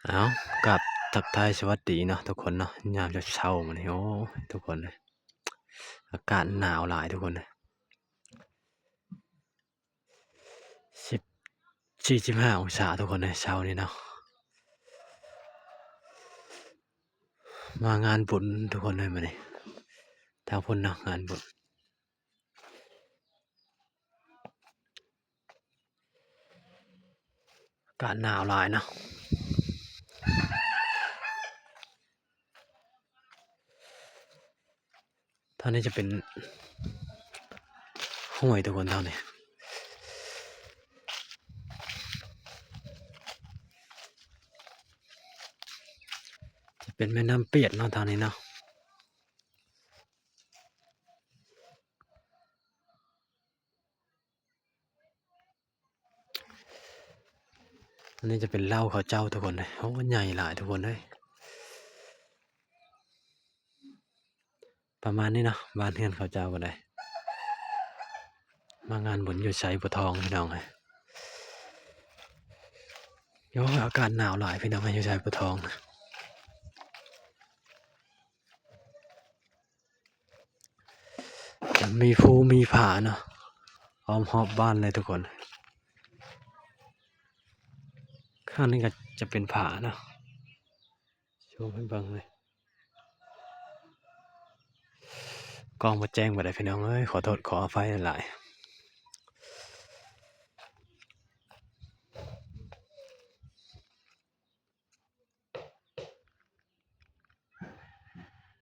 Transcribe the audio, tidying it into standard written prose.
เอากับทักทายสวัสดีเนาะทุกคนเนาะยามเช้ามาเนี่ยโอ้ทุกคนเลยอากาศหนาวหลายทุกคนเลย14-15 องศาทุกคนเลยเช้านี้เนาะมางานบุญทุกคนเลยมาเนี่ยทางพุ่นเนาะงานบุญอากาศหนาวหลายเนาะท่านี้จะเป็นห้วยทุกคนเท่านี้จะเป็นแม่น้ำเปียดเนาะทางนี้เนาะอันนี้จะเป็นเหล้าเขาเจ้าทุกคนเลยโอ้ใหญ่หลายทุกคนเลยประมาณนี้เนาะบ้านเฮือนเขาเจ้าก็ได้มางานบุญอยู่ไสบัวทองพี่น้องเลยโอ้อากาศหนาวหลายพี่น้องอยู่ไสบัวทองนะจะมีภูมีผาเนาะล้อมรอบบ้านเลยทุกคนข้างนี้ก็จะเป็นผาเนาะโชว์ให้เบิ่งเลยกล้องบ่แจ้งบ่ได้พี่น้องเอ้ยขอโทษขออภัยหลายๆ